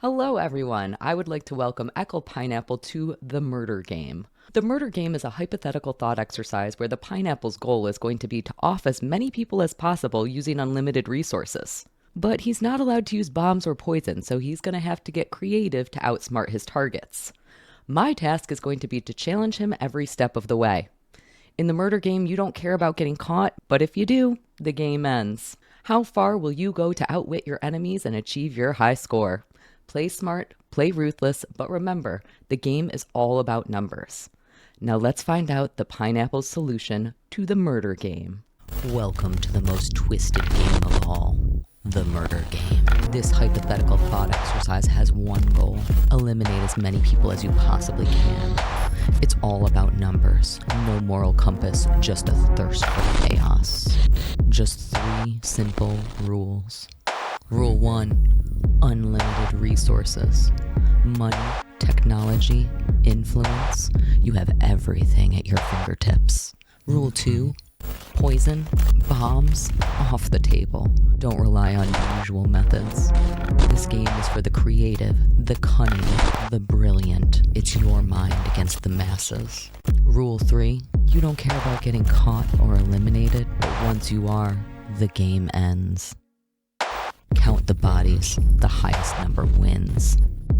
Hello, everyone. I would like to welcome Ekul Pineapple to the murder game. The murder game is a hypothetical thought exercise where the pineapple's goal is going to be to off as many people as possible using unlimited resources. But he's not allowed to use bombs or poison, so he's going to have to get creative to outsmart his targets. My task is going to be to challenge him every step of the way. In the murder game, you don't care about getting caught, but if you do, the game ends. How far will you go to outwit your enemies and achieve your high score? Play smart, play ruthless, but remember, the game is all about numbers. Now let's find out the pineapple's solution to the murder game. Welcome to the most twisted game of all, the murder game. This hypothetical thought exercise has one goal: eliminate as many people as you possibly can. It's all about numbers, no moral compass, just a thirst for chaos. Just 3 simple rules. Rule 1, unlimited resources. Money, technology, influence. You have everything at your fingertips. Rule 2, poison, bombs, off the table. Don't rely on usual methods. This game is for the creative, the cunning, the brilliant. It's your mind against the masses. Rule 3, you don't care about getting caught or eliminated, but once you are, the game ends. Count the bodies, the highest number wins.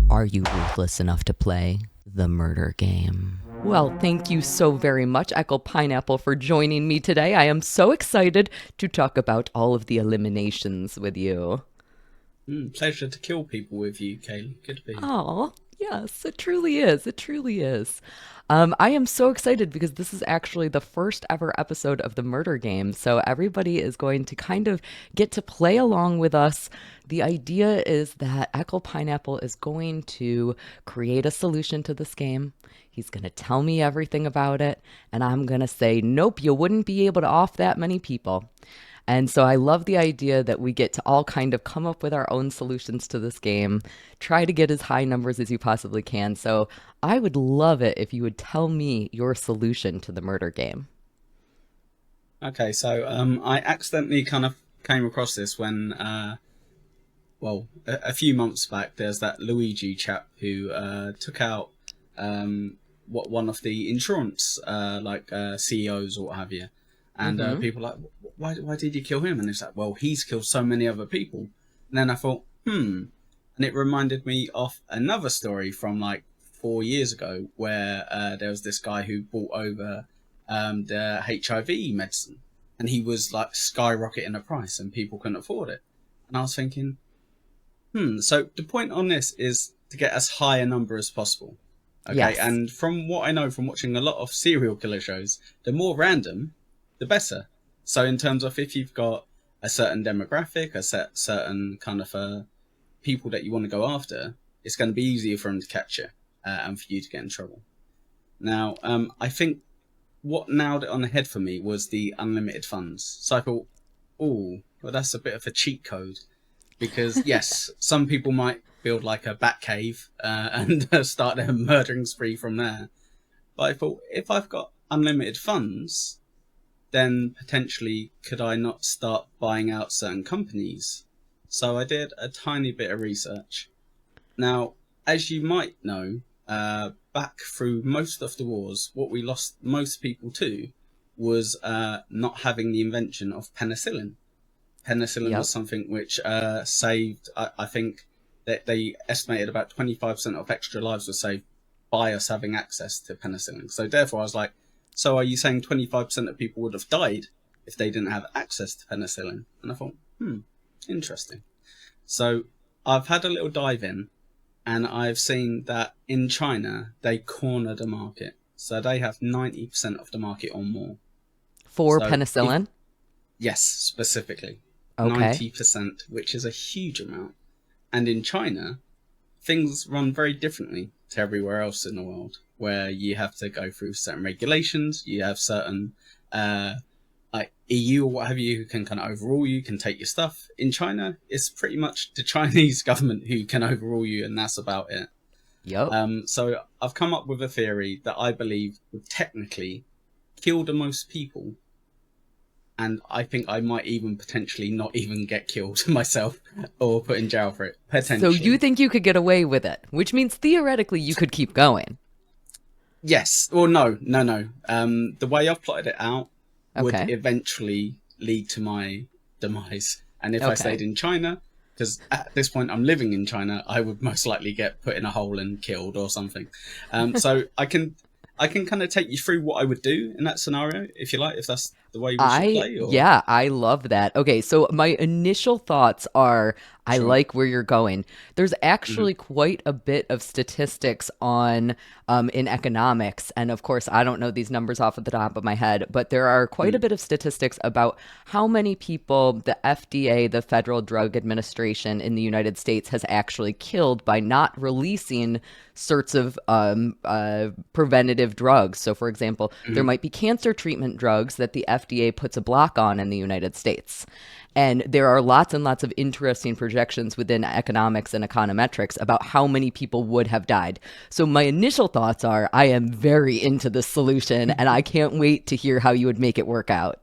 Are you ruthless enough to play the murder game? Well, thank you so very much, Ekul Pineapple, for joining me today. I am so excited to talk about all of the eliminations with you. Pleasure to kill people with you, Kaylee. Good to be here. Oh, yes, it truly is. It truly is. I am so excited because this is actually the first ever episode of the murder game. So everybody is going to kind of get to play along with us. The idea is that Ekul Pineapple is going to create a solution to this game. He's going to tell me everything about it. And I'm going to say, nope, you wouldn't be able to off that many people. And so I love the idea that we get to all kind of come up with our own solutions to this game, try to get as high numbers as you possibly can. So I would love it if you would tell me your solution to the murder game. Okay, so I accidentally kind of came across this when, a few months back, there's that Luigi chap who took out one of the insurance CEOs or what have you. And people are like, why did you kill him? And it's like, well, he's killed so many other people. And then I thought, and it reminded me of another story from like 4 years ago where there was this guy who brought over the HIV medicine, and he was like skyrocketing the price and people couldn't afford it. And I was thinking, so the point on this is to get as high a number as possible. Okay, Yes. And from what I know from watching a lot of serial killer shows, the more random, the better. So in terms of if you've got a certain demographic, certain kind of people that you want to go after, it's going to be easier for them to catch you and for you to get in trouble. Now, I think what nailed it on the head for me was the unlimited funds. So I thought, well, that's a bit of a cheat code. Because, yes, some people might build like a bat cave and start their murdering spree from there. But I thought, if I've got unlimited funds, then potentially could I not start buying out certain companies? So I did a tiny bit of research. Now, as you might know, back through most of the wars, what we lost most people to was not having the invention of penicillin. Penicillin was something which saved, I think, that they estimated about 25% of extra lives were saved by us having access to penicillin. So therefore I was like, so are you saying 25% of people would have died if they didn't have access to penicillin? And I thought, interesting. So I've had a little dive in, and I've seen that in China, they corner the market. So they have 90% of the market or more. For penicillin? Yes, specifically. Okay. 90%, which is a huge amount. And in China, things run very differently to everywhere else in the world, where you have to go through certain regulations, you have certain like EU or what have you who can kind of overrule you, can take your stuff. In China, it's pretty much the Chinese government who can overrule you, and that's about it. Yep. So I've come up with a theory that I believe would technically kill the most people and I think I might even potentially not even get killed myself or put in jail for it, So you potentially. think you could get away with it, which means theoretically you could keep going. Yes. Well, no, no, no. The way I've plotted it out would Okay. eventually lead to my demise. And if I Okay. stayed in China, because at this point I'm living in China, I would most likely get put in a hole and killed or something. So I can kind of take you through what I would do in that scenario, if you like, if that's the way we should play, or Yeah, I love that. Okay, so my initial thoughts are I sure. like where you're going. There's Hmm. actually quite a bit of statistics on in economics, and of course, I don't know these numbers off of the top of my head, but there are quite a bit of statistics about how many people the FDA, the Federal Drug Administration in the United States, has actually killed by not releasing sorts of preventative drugs. So, for example, there Hmm. might be cancer treatment drugs that the FDA puts a block on in the United States. And there are lots and lots of interesting projections within economics and econometrics about how many people would have died. So, my initial thoughts are I am very into this solution and I can't wait to hear how you would make it work out.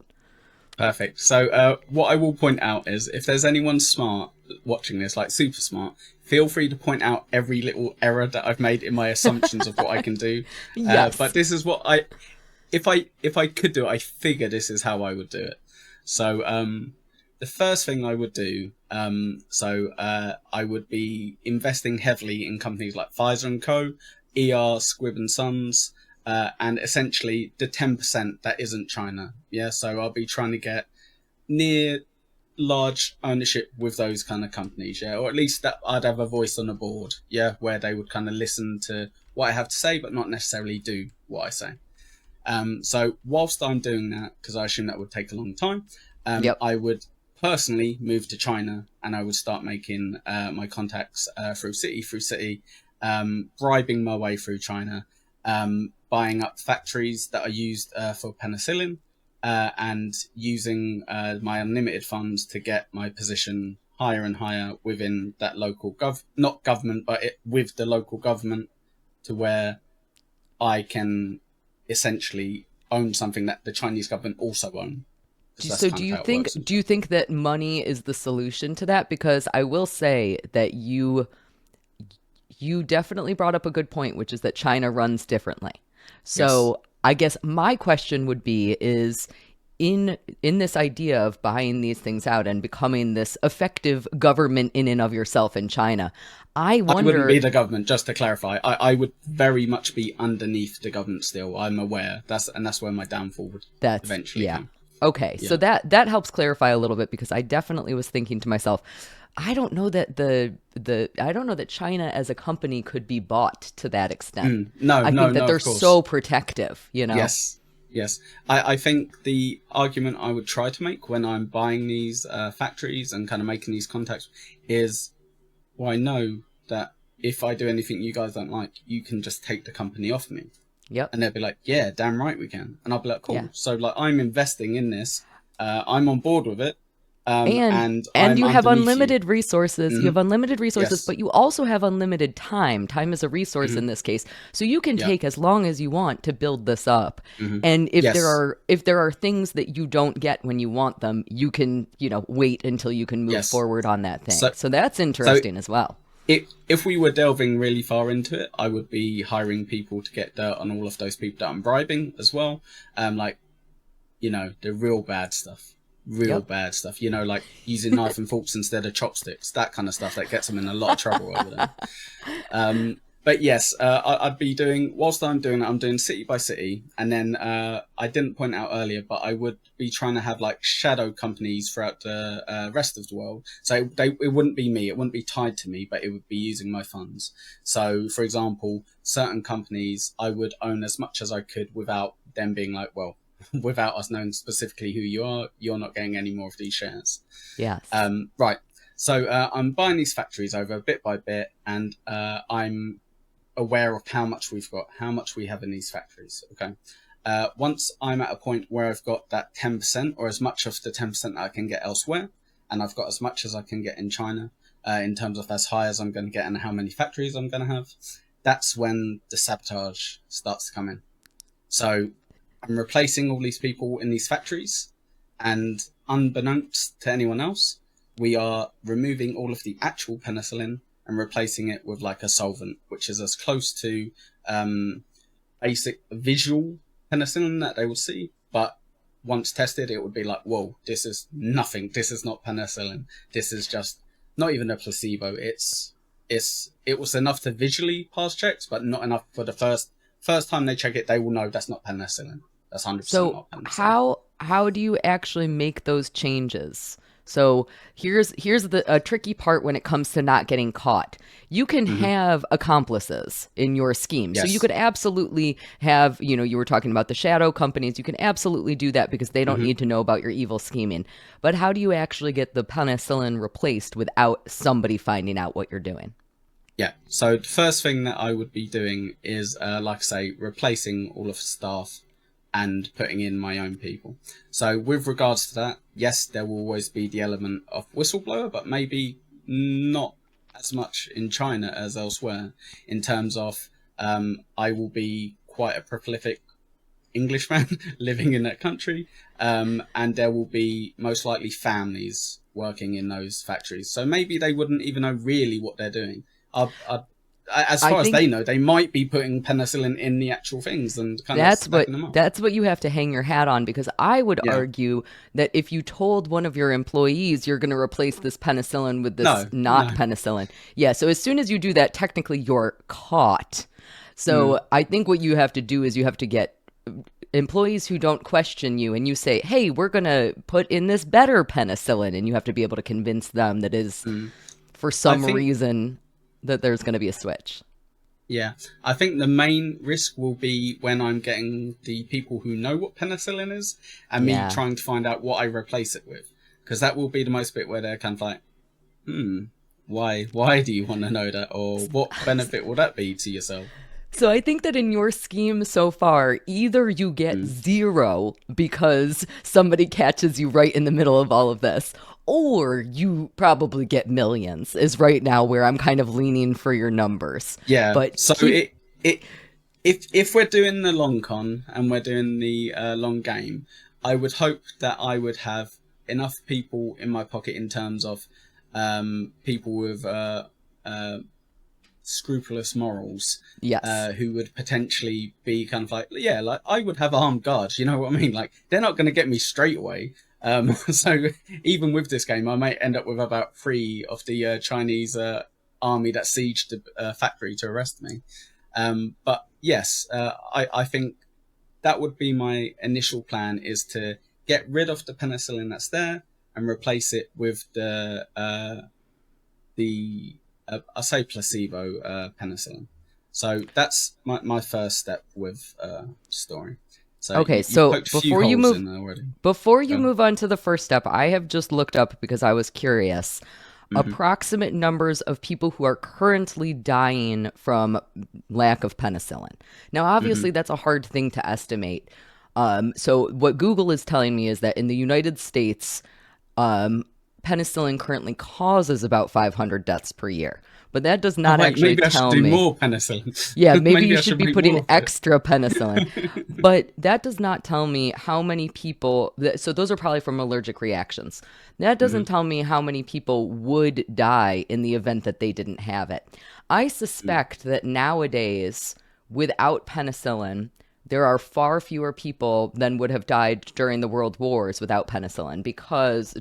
Perfect. So, what I will point out is if there's anyone smart watching this, like super smart, feel free to point out every little error that I've made in my assumptions of what I can do. But Yes. this is what if I could do it, I figure this is how I would do it. So, the first thing I would do, I would be investing heavily in companies like Pfizer and Co, ER, Squibb and Sons, and essentially the 10% that isn't China. Yeah, so I'll be trying to get near large ownership with those kind of companies, yeah, or at least that I'd have a voice on the board, yeah, where they would kind of listen to what I have to say, but not necessarily do what I say. So whilst I'm doing that, because I assume that would take a long time, Yep. I would personally move to China and I would start making my contacts through city, bribing my way through China, buying up factories that are used for penicillin, and using my unlimited funds to get my position higher and higher within that local not government, but with the local government, to where I can essentially own something that the Chinese government also own, because that's So kind of how it works. do you think that money is the solution to that? Because I will say that you definitely brought up a good point, which is that China runs differently. Yes. So I guess my question would be is in this idea of buying these things out and becoming this effective government in and of yourself in China, I I wouldn't wonder be the government, just to clarify. I would very much be underneath the government still. I'm aware. That's where my downfall would that's eventually yeah. come. Okay, so Yeah. that helps clarify a little bit because I definitely was thinking to myself, I don't know that the I don't know that China as a company could be bought to that extent. No, I no, think that no, they're of course. so protective, you know? Yes. Yes. I think the argument I would try to make when I'm buying these factories and kind of making these contacts is, well, I know that if I do anything you guys don't like, you can just take the company off me. Yep. And they'll be like, yeah, damn right we can. And I'll be like, Yeah. cool. So like I'm investing in this. I'm on board with it. And And I'm you have underneath you. unlimited resources. You Hmm. have unlimited resources, Yes. but you also have unlimited time. Time is a resource Hmm. in this case. So you can Yeah. take as long as you want to build this up. Hmm. And Yes. if there are things that you don't get when you want them, you can, wait until you can move Yes. forward on that thing. So So that's so interesting as well. if we were delving really far into it, I would be hiring people to get dirt on all of those people that I'm bribing as well. Like, the real bad stuff. Real Yep. bad stuff. Like using knife and forks instead of chopsticks. That kind of stuff that gets them in a lot of trouble over there. But yes, I'd be doing, whilst I'm doing it, I'm doing city by city. And then I didn't point out earlier, but I would be trying to have like shadow companies throughout the rest of the world. So it wouldn't be me, it wouldn't be tied to me, but it would be using my funds. So, for example, certain companies I would own as much as I could without them being like, well, without us knowing specifically who you are, you're not getting any more of these shares. Yes. Right. So I'm buying these factories over bit by bit, and I'm aware of how much we've got, how much we have in these factories. Okay. Once I'm at a point where I've got that 10% or as much of the 10% that I can get elsewhere, and I've got as much as I can get in China, in terms of as high as I'm going to get and how many factories I'm going to have, that's when the sabotage starts to come in. So I'm replacing all these people in these factories, And unbeknownst to anyone else, we are removing all of the actual penicillin and replacing it with like a solvent, which is as close to basic visual penicillin that they would see. But once tested, it would be like, whoa, this is nothing. This is not penicillin. This is just not even a placebo. It was enough to visually pass checks, but not enough for the first time they check it, they will know that's not penicillin. That's 100% So not penicillin. how do you actually make those changes? So here's the a tricky part when it comes to not getting caught. You can Mm-hmm. have accomplices in your scheme. So you Yes. could absolutely have, you were talking about the shadow companies. You can absolutely do that because they don't Mm-hmm. need to know about your evil scheming. But how do you actually get the penicillin replaced without somebody finding out what you're doing? Yeah. So the first thing that I would be doing is, like I say, replacing all of the staff and putting in my own people. So with regards to that, yes, there will always be the element of whistleblower, but maybe not as much in China as elsewhere. In terms of, I will be quite a prolific Englishman living in that country, and there will be most likely families working in those factories. So maybe they wouldn't even know really what they're doing. As I far as they think know, they might be putting penicillin in the actual things and kind of That's stacking what them up. that's what you have to hang your hat on because I would Yeah. argue that if you told one of your employees you're going to replace this penicillin with this No, not no. penicillin. Yeah, so as soon as you do that technically you're caught. Mm, So I think what you have to do is you have to get employees who don't question you and you say, "Hey, we're going to put in this better penicillin," and you have to be able to convince them that is mm. for I some think, reason that there's going to be a switch. yeah, I think the main risk will be when I'm getting the people who know what penicillin is and me Yeah. trying to find out what I replace it with. Because that will be the most bit where they're kind of like, why do you want to know that? Or what benefit will that be to yourself? So I think that in your scheme so far, either you get Mm, zero because somebody catches you right in the middle of all of this, or you probably get millions, is right now where I'm kind of leaning for your numbers. yeah. But So keep, it if we're doing the long con and we're doing the long game, I would hope that I would have enough people in my pocket in terms of people with uh, scrupulous morals, yes. who would potentially be kind of like, yeah, like I would have armed guards. You know what I mean? Like they're not going to get me straight away. So even with this game, I might end up with about three of the Chinese army that sieged the factory to arrest me. But yes, I think that would be my initial plan, is to get rid of the penicillin that's there and replace it with the I say placebo penicillin. So that's my first step with story. So Okay, you've so poked a few holes in there already. before you Go. move on to the first step, I have just looked up because I was curious. Mm-hmm. Approximate numbers of people who are currently dying from lack of penicillin. Now, Mm-hmm. obviously, that's a hard thing to estimate. So, what Google is telling me is that in the United States, um, penicillin currently causes about 500 deaths per year. But that does Oh not wait, actually maybe I should tell do me. more penicillin. Yeah, maybe Maybe you I should should be make putting more of it. extra penicillin. But that does not tell me how many people, so those are probably from allergic reactions. That Mm-hmm. doesn't tell me how many people would die in the event that they didn't have it. I suspect that nowadays, without penicillin, there are far fewer people than would have died during the world wars without penicillin because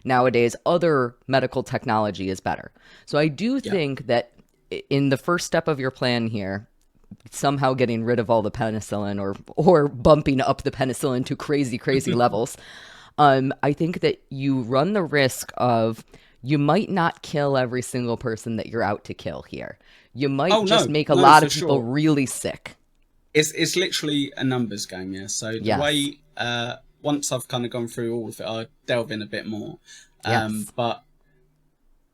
nowadays other medical technology is better. So I do Yeah. think that in the first step of your plan here, somehow getting rid of all the penicillin or bumping up the penicillin to crazy levels, I think that you run the risk of you might not kill every single person that you're out to kill here. You might Oh just no, make a no, lot for of people sure. really sick. It's literally a numbers game, yeah. So the Yes. way once I've kind of gone through all of it, I'll delve in a bit more. Yes. But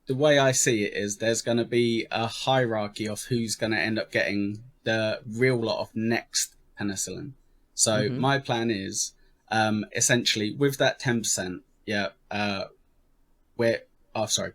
the way I see it is there's going to be a hierarchy of who's going to end up getting the real lot of next penicillin. So Mm-hmm. my plan is, essentially with that 10%, yeah, we're, oh, sorry,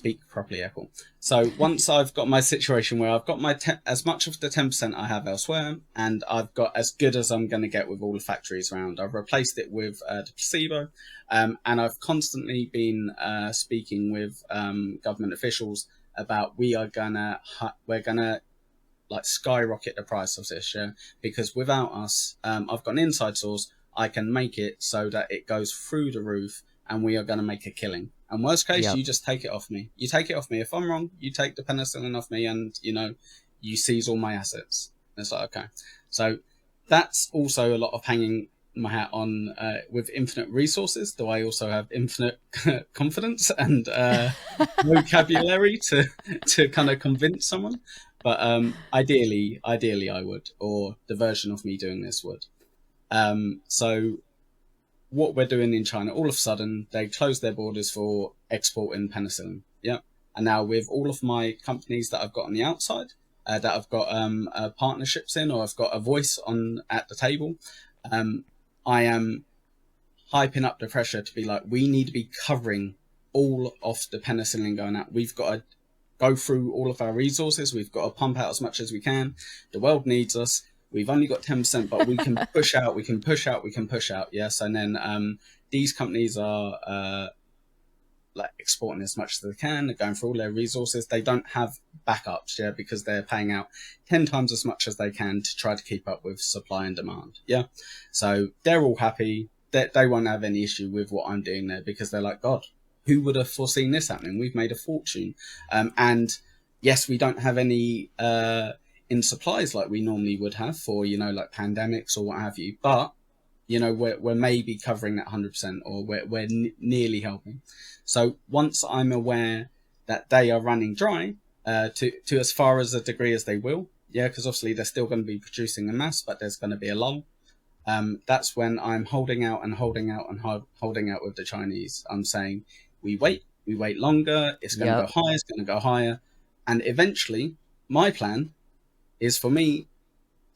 speak properly, Ekul. So once I've got my situation where I've got my as much of the 10% I have elsewhere, and I've got as good as I'm going to get with all the factories around, I've replaced it with the placebo, and I've constantly been speaking with government officials about we're gonna like skyrocket the price of this, yeah, because without us, I've got an inside source. I can make it so that it goes through the roof, and we are going to make a killing. And worst case, Yep. you just take it off me. You take it off me. If I'm wrong, you take the penicillin off me, and you seize all my assets. And it's like, okay. So that's also a lot of hanging my hat on. With infinite resources, do I also have infinite confidence and vocabulary to kind of convince someone? But ideally, I would, or the version of me doing this would. So what we're doing in China, all of a sudden they closed their borders for exporting penicillin. Yeah, and now with all of my companies that I've got on the outside, that I've got partnerships in, or I've got a voice on at the table, I am hyping up the pressure to be like, we need to be covering all of the penicillin going out. We've got to go through all of our resources. We've got to pump out as much as we can. The world needs us. We've only got 10%, but we can push out, we can push out, we can push out. Yes. And then these companies are like exporting as much as they can. They're going through all their resources. They don't have backups, yeah, because they're paying out 10 times as much as they can to try to keep up with supply and demand. Yeah. So they're all happy. They won't have any issue with what I'm doing there, because they're like, God, who would have foreseen this happening? We've made a fortune. And yes, we don't have any in supplies like we normally would have for, like pandemics or what have you. But, we're maybe covering that 100%, or we're nearly helping. So once I'm aware that they are running dry, to as far as a degree as they will, yeah, because obviously they're still going to be producing en masse, but there's going to be a lull. That's when I'm holding out and holding out and holding out with the Chinese. I'm saying, we wait longer. It's going to Yep. go higher. It's going to go higher. And eventually, my plan is for me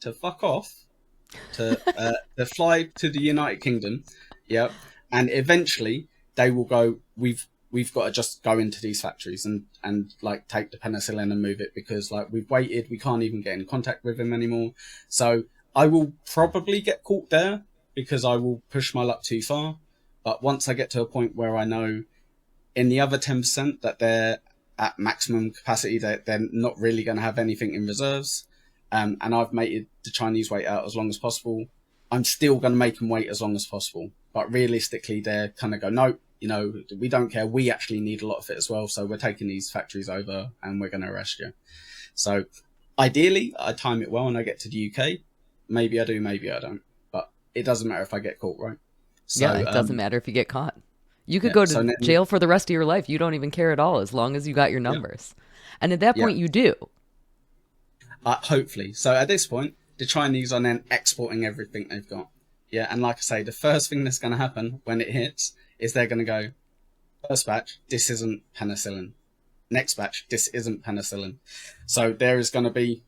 to fuck off, to fly to the United Kingdom. Yep. And eventually they will go, we've got to just go into these factories and like take the penicillin and move it, because like we've waited, we can't even get in contact with him anymore. So I will probably get caught there because I will push my luck too far. But once I get to a point where I know in the other 10% that they're at maximum capacity, they're not really going to have anything in reserves, and I've made the Chinese wait out as long as possible, I'm still going to make them wait as long as possible. But realistically, they're kind of go, no, we don't care. We actually need a lot of it as well. So we're taking these factories over and we're going to arrest you. So ideally, I time it well and I get to the UK. Maybe I do, maybe I don't. But it doesn't matter if I get caught, right? So, Yeah, it doesn't matter if you get caught. You could yeah. go So to then, jail for the rest of your life. You don't even care at all, as long as you got your yeah, numbers. And at that yeah. point, you do. Hopefully. So at this point, the Chinese are then exporting everything they've got. Yeah, and like I say, the first thing that's going to happen when it hits is they're going to go, first batch, this isn't penicillin. Next batch, this isn't penicillin. So there is going to be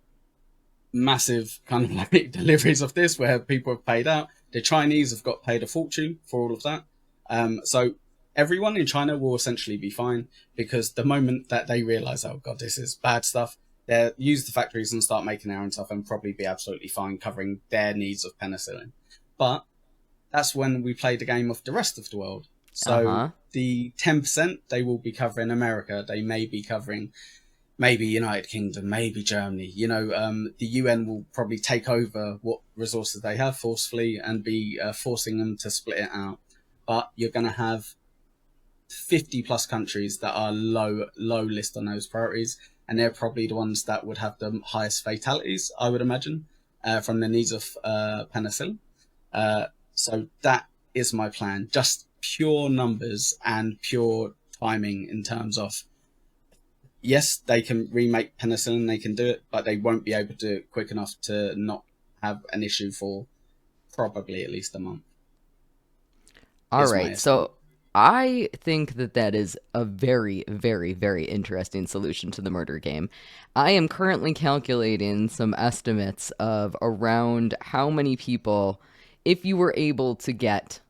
massive kind of like deliveries of this where people have paid out. The Chinese have got paid a fortune for all of that. So everyone in China will essentially be fine, because the moment that they realize, oh God, this is bad stuff, they'll use the factories and start making their own stuff and probably be absolutely fine covering their needs of penicillin. But that's when we play the game of the rest of the world. So Uh-huh. the 10%, they will be covering America. They may be covering maybe United Kingdom, maybe Germany. The UN will probably take over what resources they have forcefully and be forcing them to split it out. But you're going to have 50 plus countries that are low list on those priorities, and they're probably the ones that would have the highest fatalities, I would imagine, from the needs of penicillin. So that is my plan. Just pure numbers and pure timing in terms of, yes, they can remake penicillin, they can do it, but they won't be able to do it quick enough to not have an issue for probably at least a month, All is my right. estimate. So I think that that is a very, very, very interesting solution to the murder game. I am currently calculating some estimates of around how many people, if you were able to get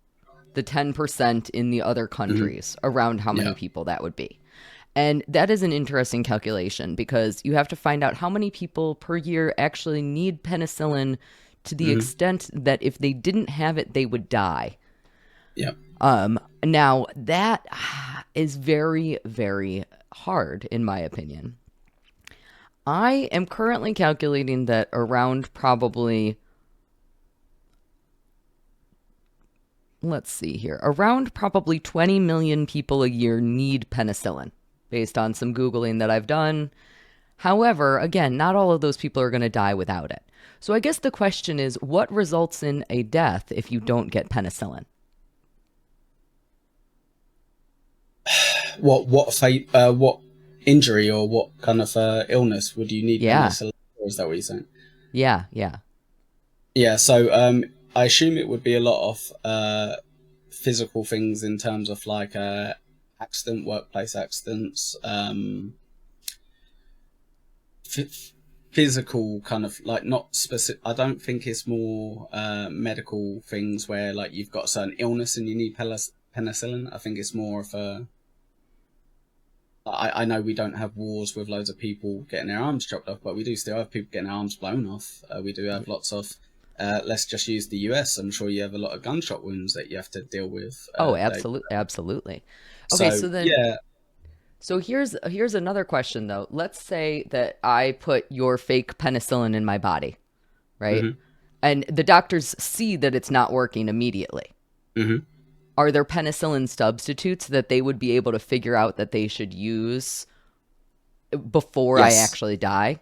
the 10% in the other Mm-hmm. countries, around how many Yeah. people that would be. And that is an interesting calculation because you have to find out how many people per year actually need penicillin to the Hmm. extent that if they didn't have it, they would die. Yeah. Now, that is very, very hard, in my opinion. I am currently calculating that around probably, let's see here, around probably 20 million people a year need penicillin based on some Googling that I've done. However, again, not all of those people are going to die without it. So I guess the question is what results in a death if you don't get penicillin? What injury or what kind of illness would you need Yeah, penicillin for? Is that what you're saying? yeah, yeah. Yeah. So I assume it would be a lot of physical things in terms of like workplace accidents, physical kind of like not specific. I don't think it's more medical things where like you've got a certain illness and you need penicillin. I think it's more of a. I know we don't have wars with loads of people getting their arms chopped off, but we do still have people getting their arms blown off. We do have lots of. Let's just use the US. I'm sure you have a lot of gunshot wounds that you have to deal with. Oh, absolutely, absolutely. Okay, So so then yeah. so here's another question though. Let's say that I put your fake penicillin in my body, right? Hmm. And the doctors see that it's not working immediately. Hmm. Are there penicillin substitutes that they would be able to figure out that they should use before I Yes. actually die?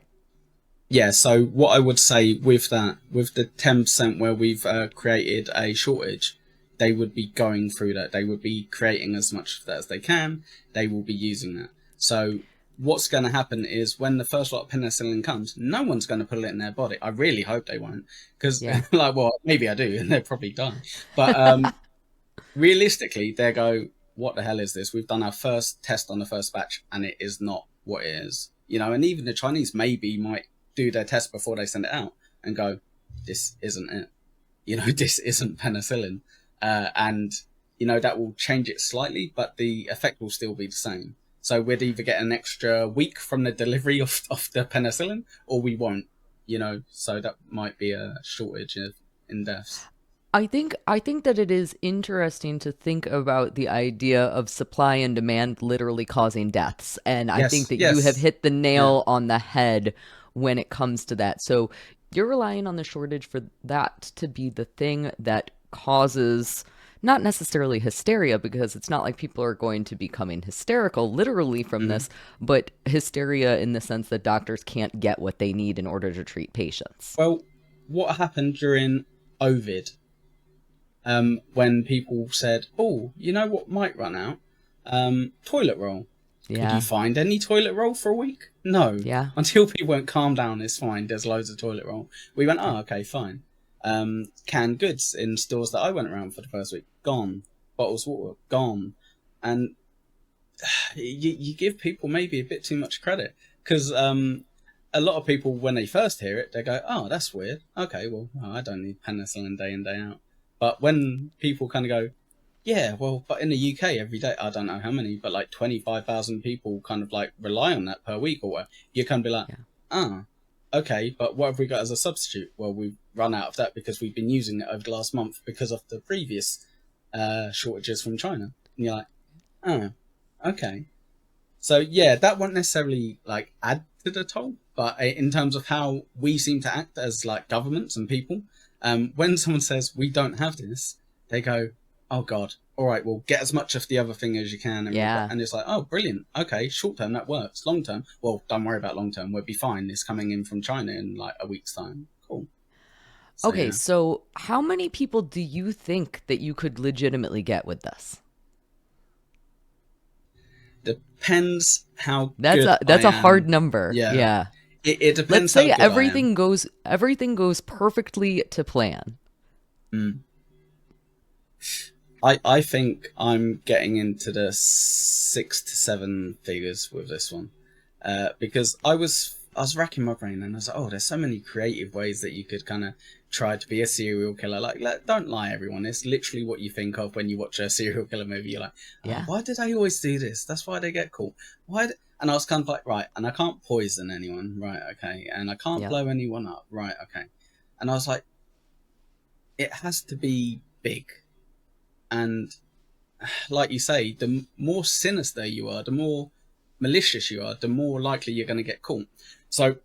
Yeah, so what I would say with that, with the 10% where we've created a shortage, they would be going through that. They would be creating as much of that as they can. They will be using that. So what's going to happen is when the first lot of penicillin comes, no one's going to put it in their body. I really hope they won't, because Yeah. like, well, maybe I do, and they'll probably die. But realistically, they go, what the hell is this? We've done our first test on the first batch, and it is not what it is. And even the Chinese maybe might do their test before they send it out and go, this isn't it. This isn't penicillin. And, that will change it slightly, but the effect will still be the same. So we'd either get an extra week from the delivery of the penicillin, or we won't, so that might be a shortage in deaths. I think that it is interesting to think about the idea of supply and demand literally causing deaths. And I think Yes, that you have yes. hit the Yeah. nail on the head when it comes to that. So you're relying on the shortage for that to be the thing that causes not necessarily hysteria, because it's not like people are going to be becoming hysterical literally from Mhm. this, but hysteria in the sense that doctors can't get what they need in order to treat patients. Well, what happened during Ovid, when people said, oh, you know what might run out? Toilet roll. Could you Yeah. find any toilet roll for a week? No. Yeah. Until people went, calm down, it's fine, there's loads of toilet roll. We went, oh, okay, fine. Canned goods in stores that I went around for the first week, gone. Bottles of water, gone. And you give people maybe a bit too much credit, because a lot of people, when they first hear it, they go, oh, that's weird. Okay, well, I don't need penicillin day in, day out. But when people kind of go, yeah, well, but in the UK every day, I don't know how many, but like 25,000 people kind of like rely on that per week or whatever, you can be like, Yeah. ah, okay, but what have we got as a substitute? Well, we've run out of that because we've been using it over the last month because of the previous shortages from China. And you're like, oh, okay. So yeah, that won't necessarily like add to the toll, but in terms of how we seem to act as like governments and people, when someone says we don't have this, they go, "Oh God, all right, well get as much of the other thing as you can," Yeah. and it's like, "Oh, brilliant, okay, short term that works. Long term, well, don't worry about long term. We'll be fine. It's coming in from China in like a week's time. Cool." So Okay, yeah, so how many people do you think that you could legitimately get with this? depends how That's good a I that's a hard am. number. Yeah, Yeah. it Let's depends how say good I am. everything goes perfectly to plan. Mm. I think I'm getting into the 6 to 7 figures with this one, because I was racking my brain and I was like, oh, there's so many creative ways that you could kind of try to be a serial killer. Like, don't lie, everyone. It's literally what you think of when you watch a serial killer movie. You're like, oh, Yeah. why did I always do this? That's why they get caught. And I was kind of like, right, and I can't poison anyone, right, okay, and I can't Yep. blow anyone up, right, okay. And I was like, it has to be big. And like you say, the more sinister you are, the more malicious you are, the more likely you're going to get caught. So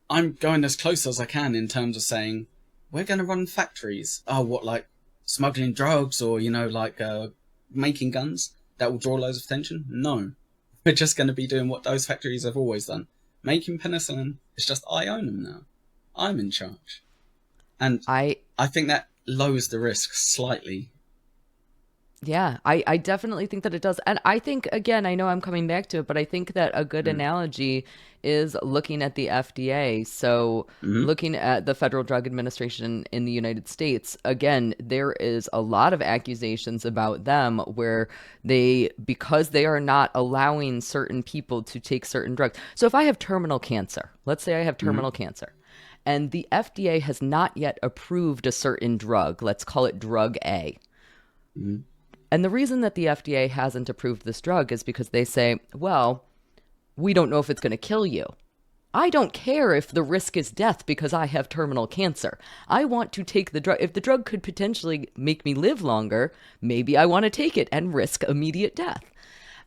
I'm going as close as I can in terms of saying, we're going to run factories. Oh, what, like smuggling drugs or, like making guns that will draw loads of attention? No. We're just going to be doing what those factories have always done. Making penicillin. It's just I own them now. I'm in charge. And I I think that lowers the risk slightly. Yeah, I definitely think that it does. And I think, again, I know I'm coming back to it, but I think that a good Mm. analogy is looking at the FDA. So, Mm-hmm. looking at the Federal Drug Administration in the United States, again, there is a lot of accusations about them where because they are not allowing certain people to take certain drugs. So, if I have terminal cancer, let's say I have Mm-hmm. terminal cancer, and the FDA has not yet approved a certain drug, let's call it drug A. Mm-hmm. And the reason that the FDA hasn't approved this drug is because they say, well, we don't know if it's going to kill you. I don't care if the risk is death because I have terminal cancer. I want to take the drug. If the drug could potentially make me live longer, maybe I want to take it and risk immediate death.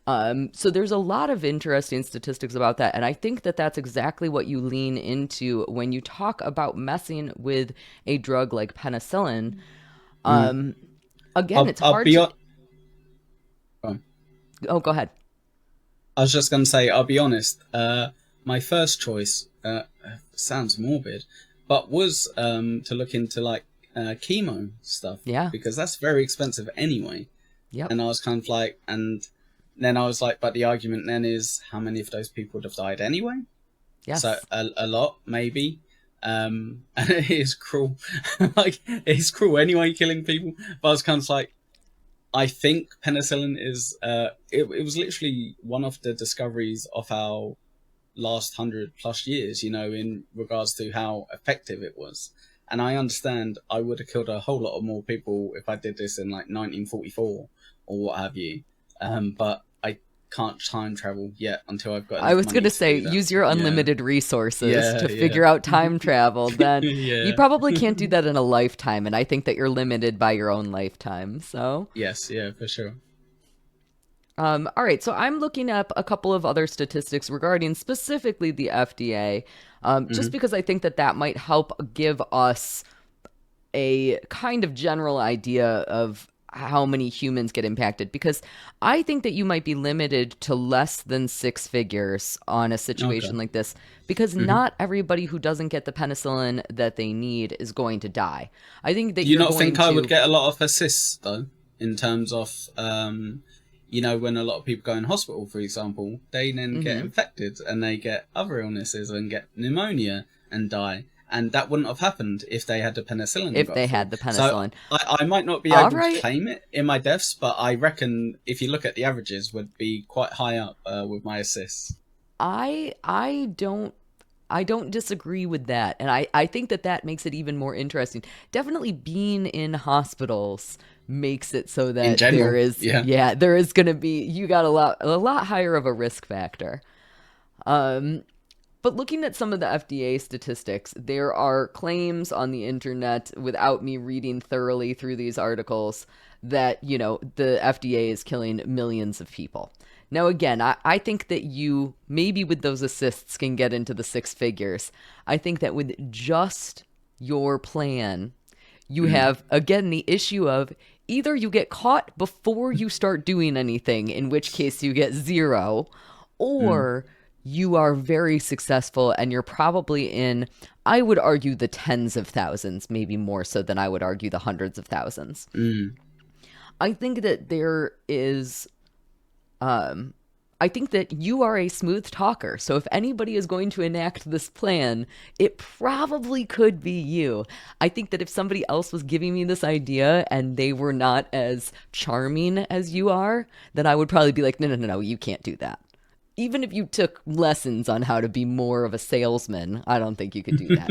So there's a lot of interesting statistics about that. And I think that that's exactly what you lean into when you talk about messing with a drug like penicillin. Mm-hmm. Again, I'll, it's I'll hard be to. on. Oh, Oh, go ahead. I was just going to say, I'll be honest. My first choice sounds morbid, but was to look into like chemo stuff Yeah. because that's very expensive anyway. Yep. And I was kind of like, and then I was like, but the argument then is how many of those people would have died anyway? So Yes. a lot, maybe. And it is cruel. Like, it's cruel anyway, killing people. But I was kind of like, I think penicillin is, it was literally one of the discoveries of our last 100+ years, in regards to how effective it was. And I understand I would have killed a whole lot of more people if I did this in like 1944 or what have you. But I can't time travel yet until I've got I enough was going money to to say, do that. use your Yeah. unlimited resources Yeah, to yeah. figure out time travel. Then you Yeah. probably can't do that in a lifetime. And I think that you're limited by your own lifetime. So, Yes, yeah, for sure. all right. So I'm looking up a couple of other statistics regarding specifically the FDA, just Mm-hmm. because I think that that might help give us a kind of general idea of how many humans get impacted, because I think that you might be limited to less than six figures on a Okay. situation like this, because Mm-hmm. not everybody who doesn't get the penicillin that they need is going to die. I think that Do you you're not going think I would to. get a lot of assists though, in terms of, when a lot of people go in hospital, for example, they then get Mhm. infected and they get other illnesses and get pneumonia and die. And that wouldn't have happened if they had the penicillin If got they through. had the So penicillin. I might not be All able to right. claim it in my deaths, but I reckon if you look at the averages, would be quite high up with my assists. I don't disagree with that. And I think that that makes it even more interesting. Definitely being in hospitals makes it so In that there general, is, yeah. yeah, there is going to be, you got a lot higher of a risk factor. But looking at some of the FDA statistics, there are claims on the internet, without me reading thoroughly through these articles, that, the FDA is killing millions of people. Now, again, I think that you, maybe with those assists, can get into the six figures. I think that with just your plan, you Mm, have, again, the issue of either you get caught before you start doing anything, in which case you get zero, mm, or you are very successful and you're probably in, I would argue, the tens of thousands, maybe more so than I would argue the hundreds of thousands. mm. I think that there is I think that you are a smooth talker. So if anybody is going to enact this plan, it probably could be you. I think that if somebody else was giving me this idea and they were not as charming as you are, then I would probably be like, no, no, no, no, you can't do that. even if you took lessons on how to be more of a salesman, I don't think you could do that.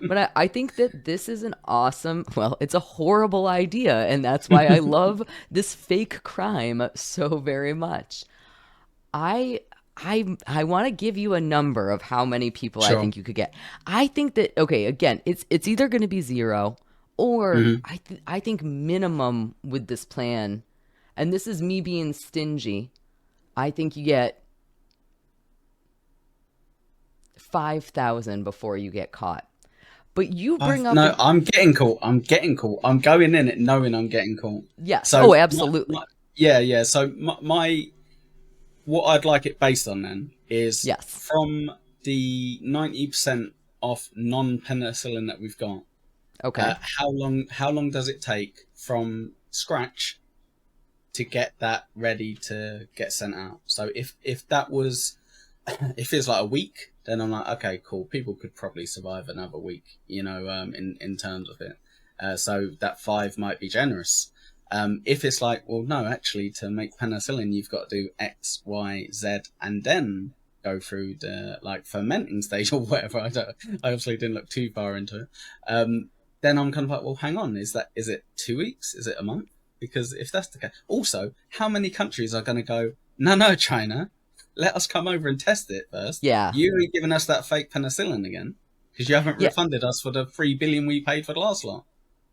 But I think that this is an awesome, well, it's a horrible idea. And that's why I love this fake crime so very much. I I want to give you a number of how many people I Sure. think you could get. I think that okay, again, it's either going to be zero or Hmm. I think minimum with this plan, and this is me being stingy. I think you get 5,000 before you get caught. But you bring up No, a I'm getting caught. I'm getting caught. I'm going in it knowing I'm getting caught. yes. So, Oh, absolutely. yeah, yeah. So my what I'd like it based on then is Yes. from the 90% of non-penicillin that we've got. Okay. How long does it take from scratch to get that ready to get sent out? So if that was if it's like a week, then I'm like, okay, cool. People could probably survive another week, in terms of it. So that 5 might be generous. If it's like, well, no, actually, to make penicillin, you've got to do X, Y, Z, and then go through the like fermenting stage or whatever. I obviously didn't look too far into it. Then I'm kind of like, well, hang on, is it 2 weeks? Is it a month? Because if that's the case, also, how many countries are going to go? No, China, let us come over and test it first. Yeah. You ain't giving us that fake penicillin again because you haven't Yeah. refunded us for the 3 billion we paid for the last lot.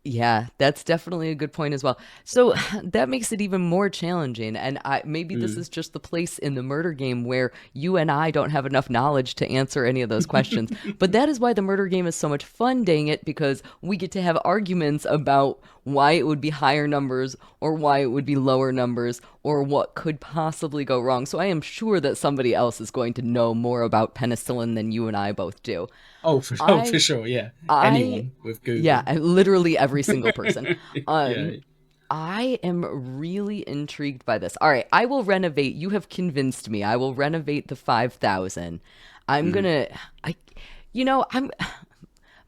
Yeah, that's definitely a good point as well. So that makes it even more challenging. And maybe this Mm. is just the place in the murder game where you and I don't have enough knowledge to answer any of those questions. But that is why the murder game is so much fun, dang it, because we get to have arguments about why it would be higher numbers or why it would be lower numbers or what could possibly go wrong. So I am sure that somebody else is going to know more about penicillin than you and I both do. For I sure, yeah. I Anyone with yeah, Google. literally every single person. Yeah. Um, I am really intrigued by this. All right, I will renovate. You have convinced me. I will renovate the 5,000. I'm Mm. gonna, I, I'm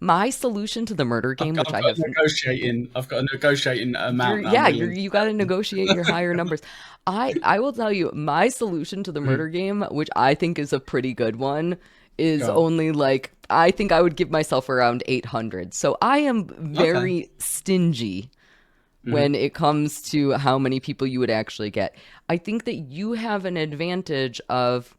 my solution to the murder game, which I've I got have. a negotiating. I've got a negotiating amount that I'm willing You got to negotiate your higher numbers. I will tell you my solution to the to. murder game, which I think is a pretty good one, is Go on. only like I think I would give myself around 800. So I am Okay. very stingy Hmm. when it comes to how many people you would actually get. I think that you have an advantage of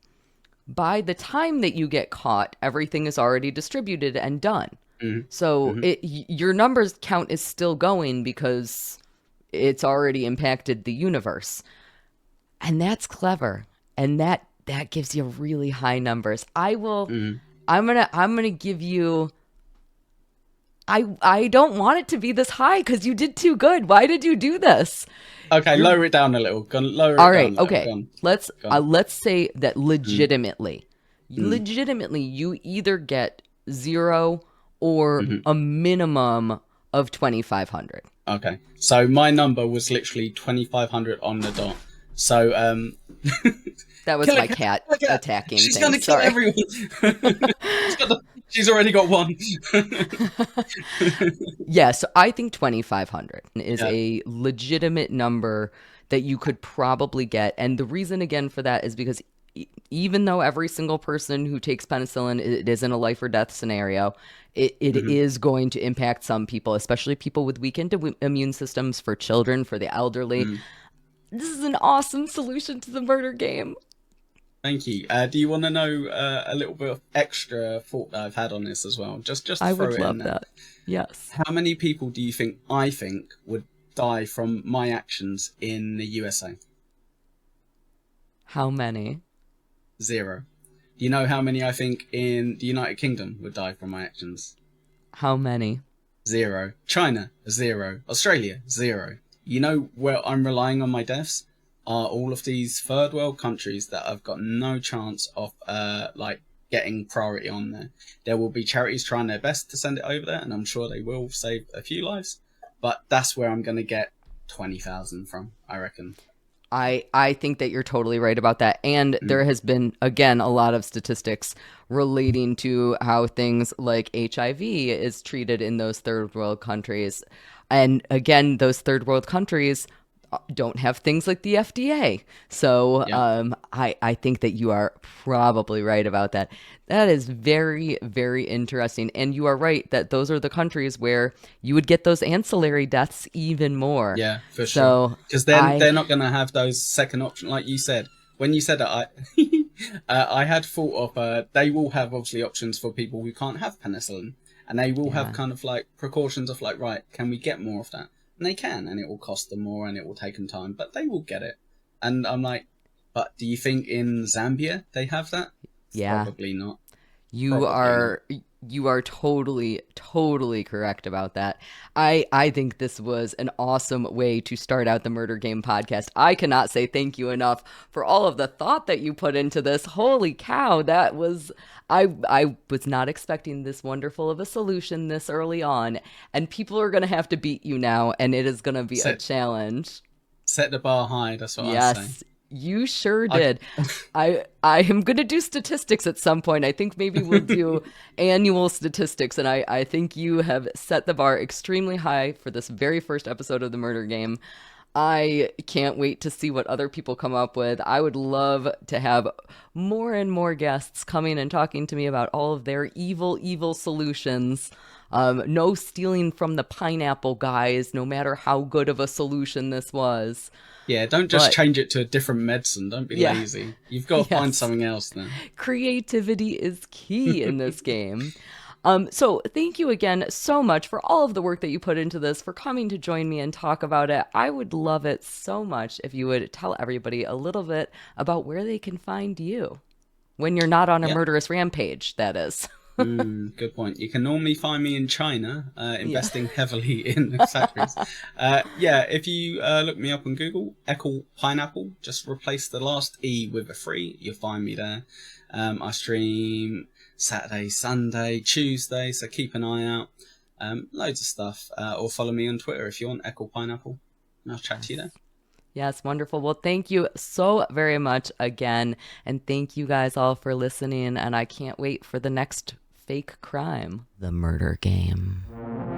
by the time that you get caught, everything is already distributed and done. Hmm. So Hmm. your numbers count is still going because it's already impacted the universe. And that's clever. And that gives you really high numbers. Hmm. I'm going to give you I don't want it to be this high cuz you did too good. Why did you do this? Okay, You're lower it down a little. Go on, lower all it right. down a little. Okay. Go on. Let's Go on. let's say that Mm. Mm. legitimately you either get 0 or Hmm. a minimum of 2,500. Okay. So my number was literally 2,500 on the dot. So That was kill a my cat. cat Kill a cat. attacking She's things. gonna kill Sorry. everyone. She's already got one. Yeah, so I think 2,500 is Yeah. a legitimate number that you could probably get. And the reason again for that is because even though every single person who takes penicillin, it isn't a life or death scenario, it Hmm. is going to impact some people, especially people with weakened immune systems, for children, for the elderly. Mm. This is an awesome solution to the murder game. Thank you. Do you want to know a little bit of extra thought that I've had on this as well? Just I throw would it in love there. that. Yes. How many people do you think I think would die from my actions in the USA? How many? 0. Do you know how many I think in the United Kingdom would die from my actions? How many? 0. China, 0. Australia, 0. You know where I'm relying on my deaths? Are all of these third world countries that have got no chance of like getting priority on there. There will be charities trying their best to send it over there, and I'm sure they will save a few lives. But that's where I'm going to get 20,000 from, I reckon. I think that you're totally right about that. And Mm. there has been, again, a lot of statistics relating to how things like HIV is treated in those third world countries. And again, those third world countries don't have things like the FDA. So Yeah. I think that you are probably right about that. That is very, very interesting. And you are right that those are the countries where you would get those ancillary deaths even more. Yeah, for sure. So Because then I, they're not going to have those second option, like you said. When you said that, I had thought of they will have obviously options for people who can't have penicillin, and they will have yeah. kind of like precautions of like, right, can we get more of that? And they can, and it will cost them more, and it will take them time, but they will get it. And I'm like, but do you think in Zambia they have that? Yeah. Probably not. You Probably not. are you are totally totally correct about that. I think this was an awesome way to start out the Murder Game podcast. I cannot say thank you enough for all of the thought that you put into this. Holy cow, that was I was not expecting this wonderful of a solution this early on, and people are going to have to beat you now, and it is going to be a Set challenge. set the bar high. That's what I say. Yes, you sure I did. I am gonna do statistics at some point. I think maybe we'll do annual statistics, and I think you have set the bar extremely high for this very first episode of the Murder Game. I can't wait to see what other people come up with. I would love to have more and more guests coming and talking to me about all of their evil, evil solutions. No stealing from the pineapple guys, no matter how good of a solution this was. Yeah, don't just But change it to a different medicine. Don't be yeah, lazy. You've got to find yes. something else then. Creativity is key in this game. So thank you again so much for all of the work that you put into this, for coming to join me and talk about it. I would love it so much if you would tell everybody a little bit about where they can find you when you're not on a Yeah. murderous rampage, that is. Good point. You can normally find me in China, Yeah. investing heavily in factories. Yeah, if you look me up on Google, Ekul Pineapple, just replace the last E with a 3. You'll find me there. I stream Saturday, Sunday, Tuesday, so keep an eye out. Loads of stuff. Or follow me on Twitter if you want, Ekul Pineapple. And I'll chat to you there. Yes, wonderful. Well, thank you so very much again. And thank you guys all for listening. And I can't wait for the next fake crime, the murder game.